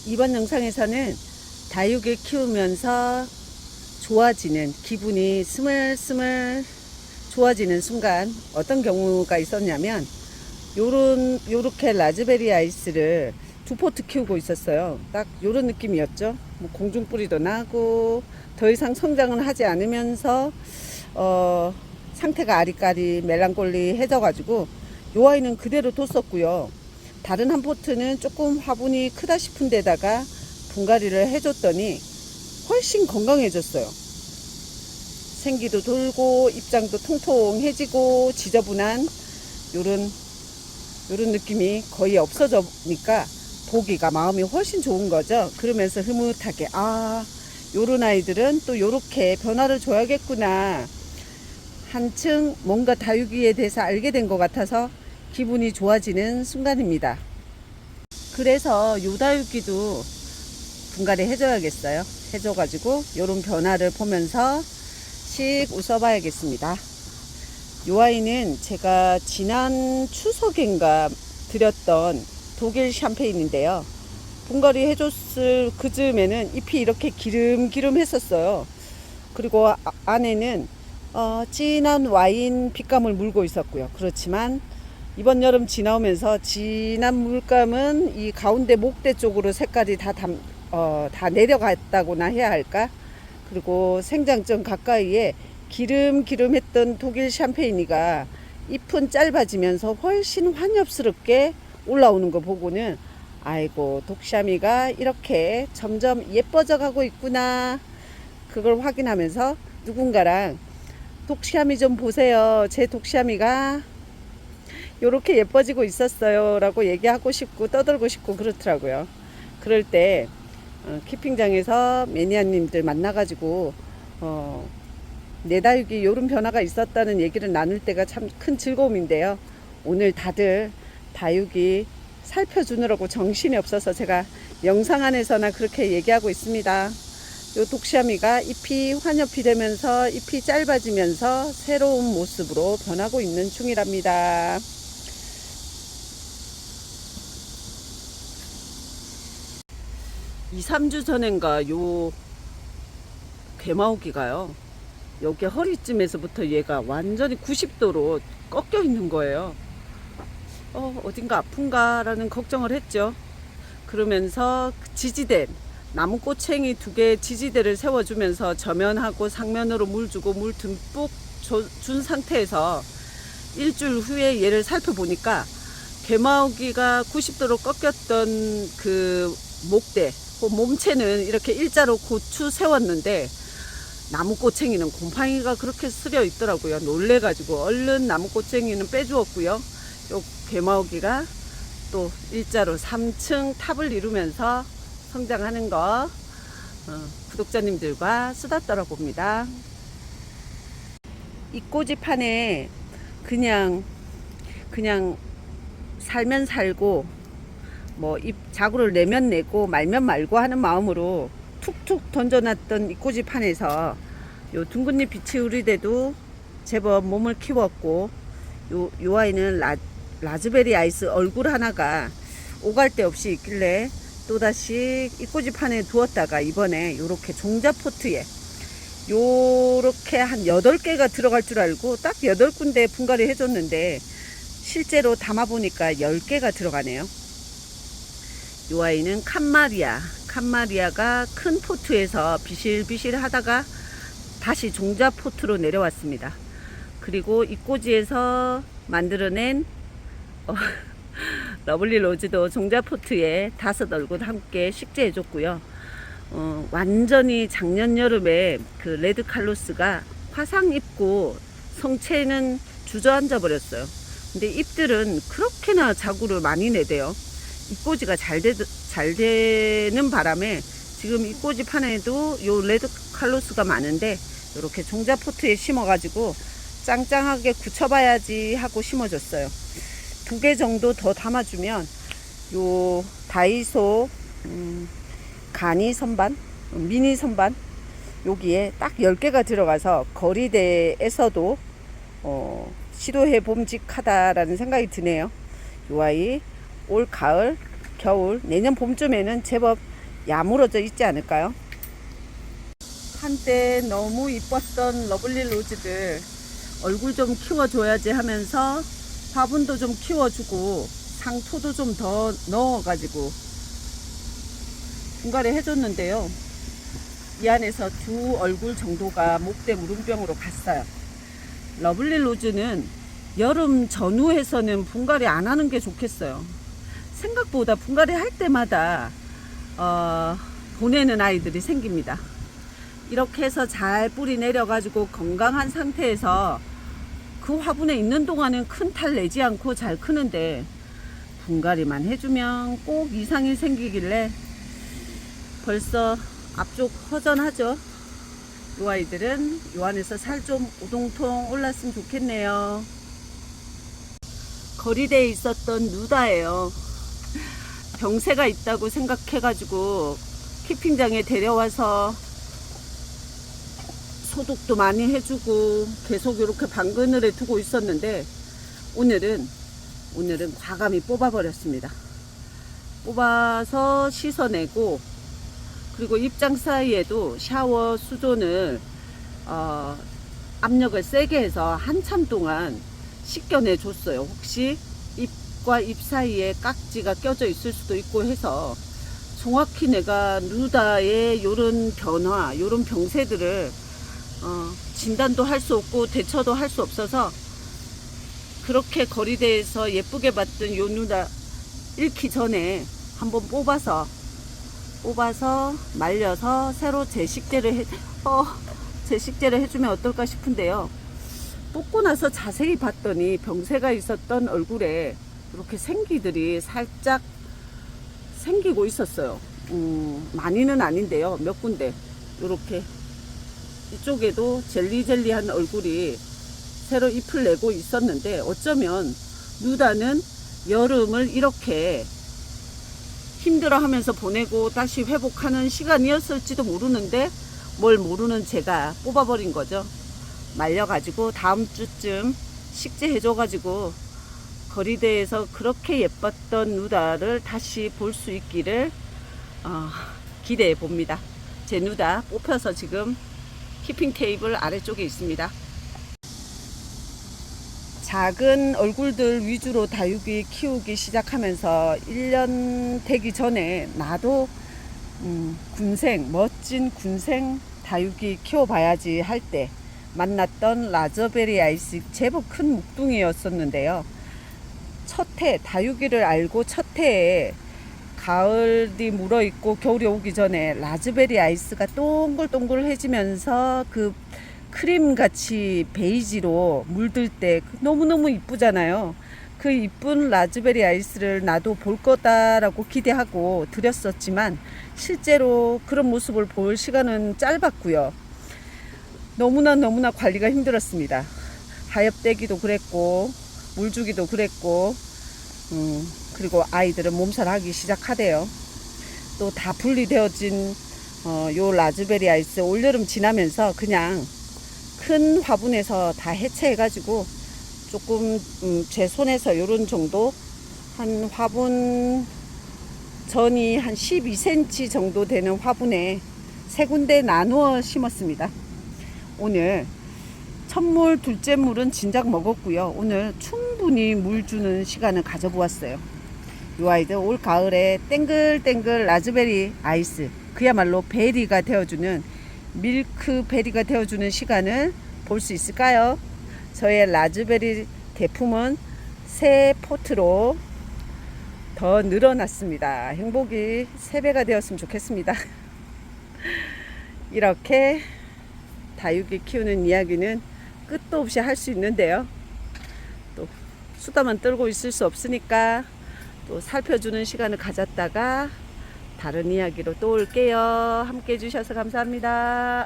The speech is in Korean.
이번 영상에서는 다육을 키우면서 좋아지는, 기분이 스물스물 좋아지는 순간 어떤 경우가 있었냐면, 요렇게 라즈베리 아이스를 2포트 키우고 있었어요. 딱 요런 느낌이었죠. 뭐 공중뿌리도 나고 더 이상 성장을 하지 않으면서 상태가 아리까리 멜랑꼴리해져 가지고 요 아이는 그대로 뒀었고요. 다른 한 포트는 조금 화분이 크다 싶은 데다가 분갈이를 해줬더니 훨씬 건강해졌어요. 생기도 돌고 입장도 통통해지고 지저분한 요런 느낌이 거의 없어져니까 보기가 마음이 훨씬 좋은 거죠. 그러면서 흐뭇하게 요런 아이들은 또 요렇게 변화를 줘야겠구나, 한층 뭔가 다육이에 대해서 알게 된 것 같아서 기분이 좋아지는 순간입니다. 그래서 요 다육이도 분갈이 해줘야겠어요. 해줘가지고 요런 변화를 보면서 씩 웃어봐야겠습니다. 요 아이는 제가 지난 추석인가 드렸던 독일 샴페인인데요. 분갈이 해줬을 그 즈음에는 잎이 이렇게 기름기름 했었어요. 그리고 안에는 진한 와인 빛감을 물고 있었고요. 그렇지만 이번 여름 지나오면서 진한 물감은 이 가운데 목대 쪽으로 색깔이 다 내려갔다고나 해야 할까? 그리고 생장점 가까이에 기름기름했던 독일 샴페인이가 잎은 짧아지면서 훨씬 환엽스럽게 올라오는 거 보고는 아이고, 독샤미가 이렇게 점점 예뻐져 가고 있구나, 그걸 확인하면서 누군가랑 독샤미 좀 보세요, 제 독샤미가 요렇게 예뻐지고 있었어요 라고 얘기하고 싶고 떠들고 싶고 그렇더라고요. 그럴 때 키핑장에서 매니아님들 만나가지고 내 다육이 요런 변화가 있었다는 얘기를 나눌 때가 참 큰 즐거움인데요. 오늘 다들 다육이 살펴주느라고 정신이 없어서 제가 영상 안에서나 그렇게 얘기하고 있습니다. 요 독샤미가 잎이 환엽이 되면서 잎이 짧아지면서 새로운 모습으로 변하고 있는 중이랍니다. 2~3주 전인가 요 괴마오기가요, 여기 허리쯤에서부터 얘가 완전히 90도로 꺾여 있는 거예요. 어딘가 아픈가 라는 걱정을 했죠. 그러면서 지지대, 나무 꼬챙이 2개 지지대를 세워주면서 저면하고 상면으로 물 주고 물 듬뿍 준 상태에서 일주일 후에 얘를 살펴보니까 괴마오기가 90도로 꺾였던 그 목대, 그 몸체는 이렇게 일자로 고추 세웠는데 나무 꼬챙이는 곰팡이가 그렇게 쓰려 있더라고요. 놀래가지고 얼른 나무 꼬챙이는 빼주었고요. 요 괴마오기가 또 일자로 3층 탑을 이루면서 성장하는 거 구독자님들과 수다 떨어봅니다. 이 꼬지판에 그냥 살면 살고 뭐 잎 자구를 내면 내고 말면 말고 하는 마음으로 툭툭 던져놨던 이 꼬지판에서 요 둥근잎 비치우리대도 제법 몸을 키웠고, 요 아이는 라즈베리 아이스 얼굴 하나가 오갈 데 없이 있길래 또다시 이 꼬지판에 두었다가 이번에 요렇게 종자포트에 요렇게 한 8개가 들어갈 줄 알고 딱 8군데 분갈이 해줬는데 실제로 담아보니까 10개가 들어가네요. 요 아이는 칸마리아가 큰 포트에서 비실비실 하다가 다시 종자 포트로 내려왔습니다. 그리고 이 꼬지에서 만들어낸 러블리 로즈도 종자 포트에 5 얼굴 함께 식재해 줬고요. 완전히 작년 여름에 그 레드 칼로스가 화상 입고 성체는 주저앉아 버렸어요. 근데 잎들은 그렇게나 자구를 많이 내대요. 이 꼬지가 잘 되는 바람에 지금 이 꼬지 판에도 요 레드 칼로스가 많은데 이렇게 종자 포트에 심어 가지고 짱짱하게 굳혀봐야지 하고 심어줬어요. 2개 정도 더 담아주면 요 다이소 가니 선반, 미니 선반 여기에 딱 10개가 들어가서 거리대에서도 시도해 봄직하다라는 생각이 드네요. 요 아이 올 가을 겨울 내년 봄쯤에는 제법 야무러져 있지 않을까요? 한때 너무 이뻤던 러블리 로즈들 얼굴 좀 키워줘야지 하면서 화분도 좀 키워주고 상토도 좀 더 넣어가지고 분갈이 해줬는데요. 이 안에서 두 얼굴 정도가 목대 무릉병으로 갔어요. 러블리 로즈는 여름 전후에서는 분갈이 안 하는 게 좋겠어요. 생각보다 분갈이 할 때마다 보내는 아이들이 생깁니다. 이렇게 해서 잘 뿌리 내려가지고 건강한 상태에서 그 화분에 있는 동안은 큰 탈 내지 않고 잘 크는데 분갈이만 해주면 꼭 이상이 생기길래 벌써 앞쪽 허전하죠. 이 아이들은 이 안에서 살 좀 우동통 올랐으면 좋겠네요. 거리대에 있었던 누다예요. 병새가 있다고 생각해가지고 키핑장에 데려와서 소독도 많이 해주고 계속 이렇게 방그늘에 두고 있었는데 오늘은 과감히 뽑아버렸습니다. 뽑아서 씻어내고 그리고 입장 사이에도 샤워 수존을 압력을 세게 해서 한참 동안 씻겨내 줬어요. 혹시 ip과 ip 사이에 깍지가 껴져 있을 수도 있고 해서 정확히 내가 누다의 요런 변화, 요런 병세들을 진단도 할 수 없고 대처도 할 수 없어서 그렇게 거리대에서 예쁘게 봤던 요 누다 잃기 전에 한번 뽑아서 말려서 새로 재식제를 해주면 어떨까 싶은데요. 뽑고 나서 자세히 봤더니 병새가 있었던 얼굴에 이렇게 생기들이 살짝 생기고 있었어요. 많이는 아닌데요. 몇 군데 이렇게 이쪽에도 젤리젤리한 얼굴이 새로 잎을 내고 있었는데 어쩌면 누다는 여름을 이렇게 힘들어하면서 보내고 다시 회복하는 시간이었을지도 모르는데 뭘 모르는 제가 뽑아버린 거죠. 말려가지고 다음 주쯤 식재해줘가지고 거리대에서 그렇게 예뻤던 누다를 다시 볼 수 있기를 기대해 봅니다. 제 누다 뽑혀서 지금 키핑 테이블 아래쪽에 있습니다. 작은 얼굴들 위주로 다육이 키우기 시작하면서 1년 되기 전에 나도 멋진 군생 다육이 키워봐야지 할 때 만났던 라즈베리 아이스 제법 큰 묵둥이였었는데요. 첫 해 다육이를 알고 첫 해에 가을이 물어있고 겨울이 오기 전에 라즈베리 아이스가 동글동글해지면서 그 크림같이 베이지로 물들 때 너무너무 이쁘잖아요. 그 이쁜 라즈베리 아이스를 나도 볼 거다라고 기대하고 드렸었지만 실제로 그런 모습을 볼 시간은 짧았고요. 너무나 관리가 힘들었습니다. 하엽대기도 그랬고 물주기도 그랬고 그리고 아이들은 몸살하기 시작하대요. 또 다 분리되어진 요 라즈베리 아이스 올여름 지나면서 그냥 큰 화분에서 다 해체해 가지고 조금 제 손에서 요런 정도 한 화분 전이 한 12cm 정도 되는 화분에 세 군데 나누어 심었습니다. 오늘 첫 물, 둘째 물은 진작 먹었고요. 오늘 충분히 물 주는 시간을 가져보았어요. 이 아이들 올 가을에 땡글땡글 라즈베리 아이스, 그야말로 베리가 되어주는 밀크 베리가 되어주는 시간을 볼 수 있을까요? 저의 라즈베리 대품은 새 포트로 더 늘어났습니다. 행복이 3배가 되었으면 좋겠습니다. 이렇게 다육이 키우는 이야기는 끝도 없이 할 수 있는데요. 또 수다만 떨고 있을 수 없으니까 또 살펴주는 시간을 가졌다가 다른 이야기로 또 올게요. 함께 해주셔서 감사합니다.